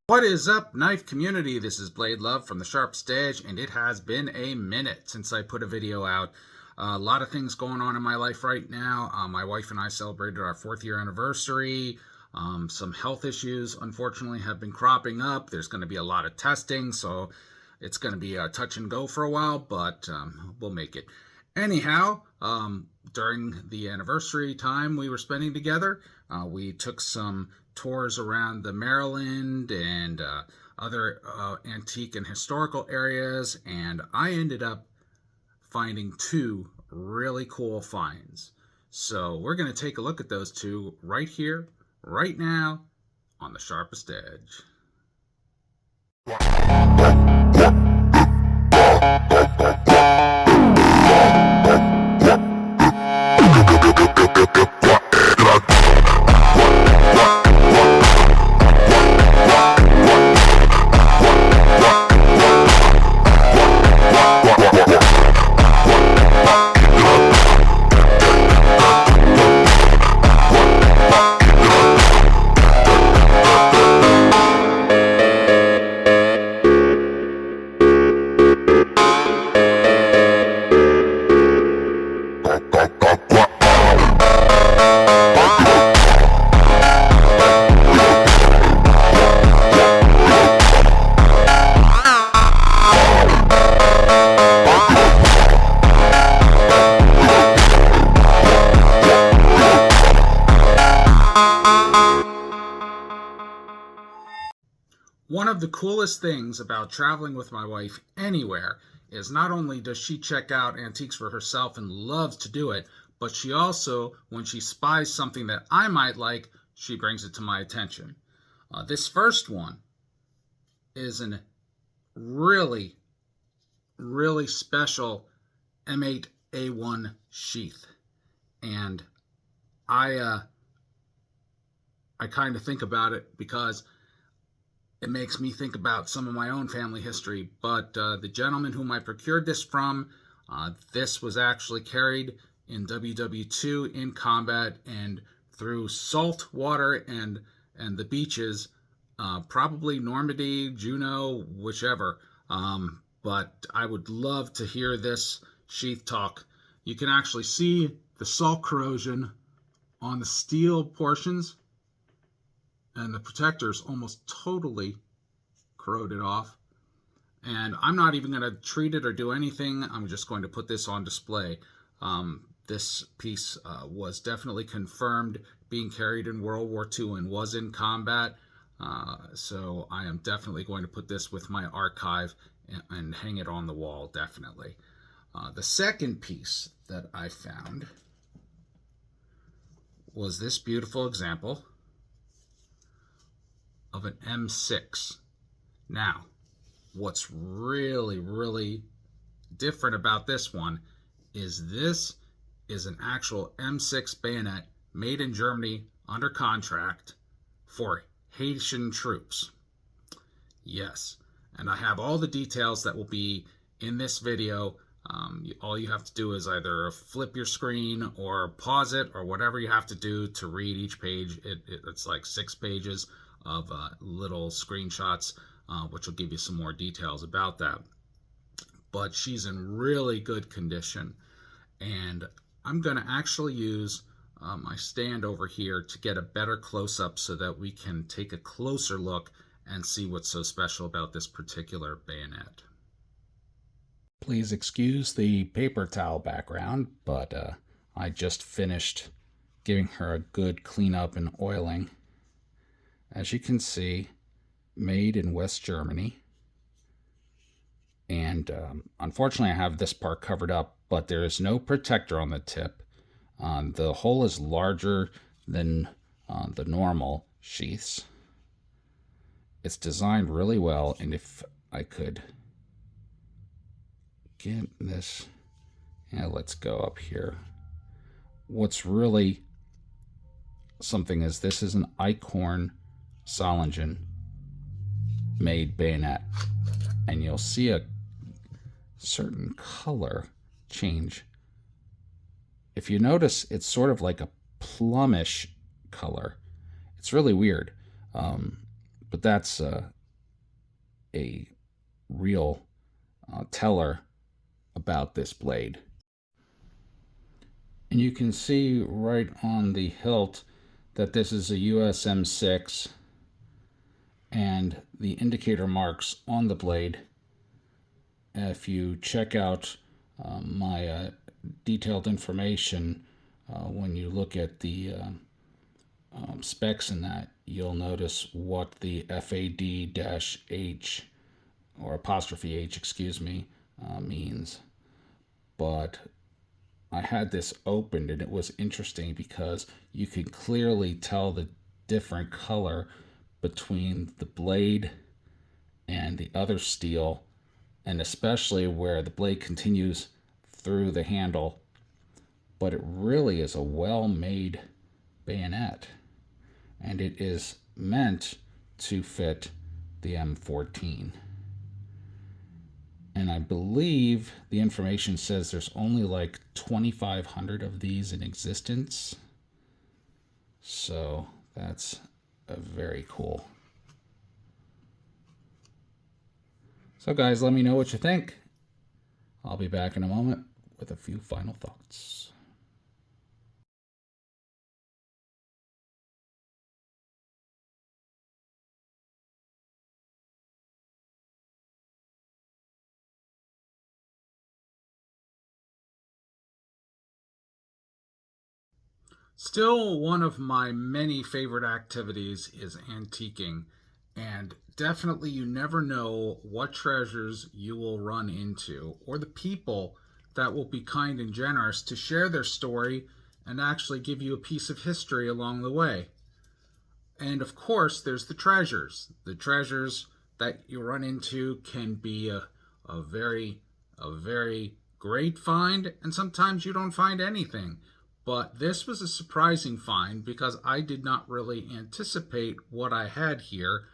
What is up, knife community? This is Blade Love from the Sharpest Edge, and it has been a minute since I put a video out. A lot of things going on in my life right now. My wife and I celebrated our 4th year anniversary. Some health issues, unfortunately, have been cropping up. There's going to be a lot of testing, so it's going to be a touch and go for a while, but we'll make it. Anyhow, during the anniversary time we were spending together, we took some tours around the Maryland and other antique and historical areas, and I ended up finding 2 really cool finds. So we're going to take a look at those 2 right here, right now, on the Sharpest Edge. One of the coolest things about traveling with my wife anywhere is not only does she check out antiques for herself and loves to do it, but she also, when she spies something that I might like, she brings it to my attention. This first one is a really, really special M8A1 sheath. And I kind of think about it because it makes me think about some of my own family history, but the gentleman whom I procured this from, this was actually carried in WW2 in combat and through salt water and the beaches, probably Normandy, Juno, whichever. But I would love to hear this sheath talk. You can actually see the salt corrosion on the steel portions, and the protector's almost totally corroded off. And I'm not even going to treat it or do anything. I'm just going to put this on display. This piece was definitely confirmed being carried in World War II and was in combat. So I am definitely going to put this with my archive and hang it on the wall, definitely. The second piece that I found was this beautiful example of an M6. Now, what's really, really different about this one is this is an actual M6 bayonet made in Germany under contract for Haitian troops. Yes, and I have all the details that will be in this video. All you have to do is either flip your screen or pause it or whatever you have to do to read each page. It's like 6 pages of little screenshots, which will give you some more details about that. But she's in really good condition, and I'm going to actually use my stand over here to get a better close-up so that we can take a closer look and see what's so special about this particular bayonet. Please excuse the paper towel background, but I just finished giving her a good cleanup and oiling. As you can see, made in West Germany. And unfortunately I have this part covered up, but there is no protector on the tip. The hole is larger than the normal sheaths. It's designed really well, and if I could get this, let's go up here. What's really something is this is an Eickhorn-Solingen made bayonet, and you'll see a certain color change. If you notice, it's sort of like a plumish color. It's really weird. But that's a real teller about this blade. And you can see right on the hilt that this is a US M6, and the indicator marks on the blade, if you check out my detailed information, when you look at the specs in that, you'll notice what the FAD'H, or apostrophe H, excuse me, means. But I had this opened, and it was interesting because you could clearly tell the different color between the blade and the other steel, and especially where the blade continues through the handle. But it really is a well-made bayonet, and it is meant to fit the M14. And I believe the information says there's only like 2,500 of these in existence. So that's very cool. So guys, let me know what you think. I'll be back in a moment with a few final thoughts. Still, one of my many favorite activities is antiquing, and definitely you never know what treasures you will run into, or the people that will be kind and generous to share their story and actually give you a piece of history along the way. And of course, there's the treasures. The treasures that you run into can be a very great find, and sometimes you don't find anything. But this was a surprising find because I did not really anticipate what I had here.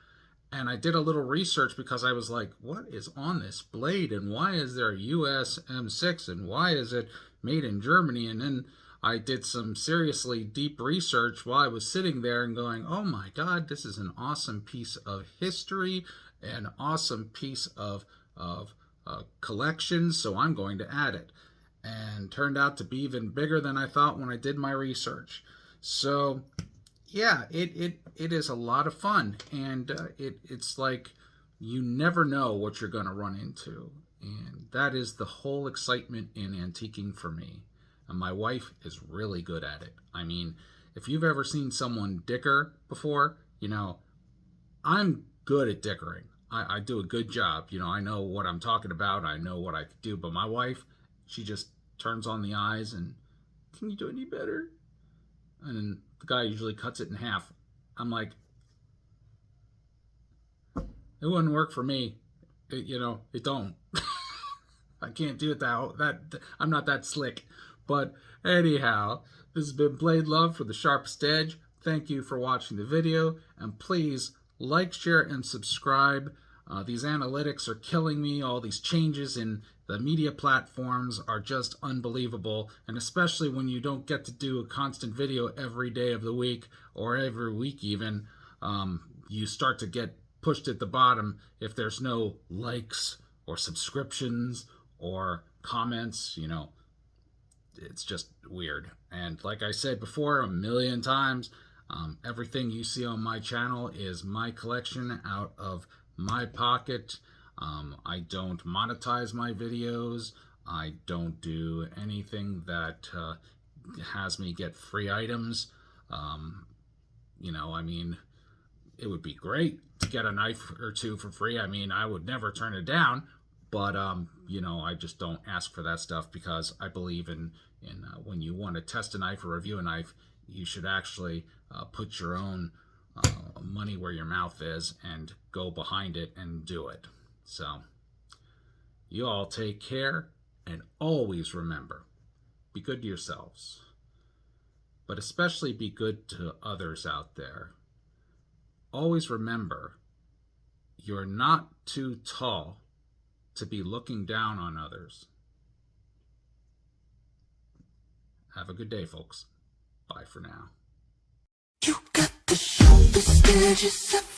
And I did a little research because I was like, what is on this blade? And why is there a US M6? And why is it made in Germany? And then I did some seriously deep research while I was sitting there and going, oh my God, this is an awesome piece of history, an awesome piece of collection. So I'm going to add it. And turned out to be even bigger than I thought when I did my research. So yeah, it is a lot of fun, and it's like you never know what you're going to run into, and that is the whole excitement in antiquing for me. And my wife is really good at it. I mean, if you've ever seen someone dicker before, you know, I'm good at dickering. I do a good job. You know, I know what I'm talking about. I know what I could do. But my wife, she just turns on the eyes and, can you do any better? And then the guy usually cuts it in half. I'm like, it wouldn't work for me. It don't. I can't do it that I'm not that slick. But anyhow, this has been Blade Love for the Sharpest Edge. Thank you for watching the video, and please like, share, and subscribe. These analytics are killing me. All these changes in the media platforms are just unbelievable, and especially when you don't get to do a constant video every day of the week or every week even, you start to get pushed at the bottom if there's no likes or subscriptions or comments. It's just weird. And like I said before a million times, everything you see on my channel is my collection out of my pocket. I don't monetize my videos. I don't do anything that has me get free items. I mean, it would be great to get a knife or two for free. I mean, I would never turn it down, but I just don't ask for that stuff because I believe in when you want to test a knife or review a knife, you should actually put your own money where your mouth is and go behind it and do it. So you all take care, and always remember, be good to yourselves, but especially be good to others out there. Always remember, you're not too tall to be looking down on others. Have a good day, folks. Bye for now. You got the show. Purchase a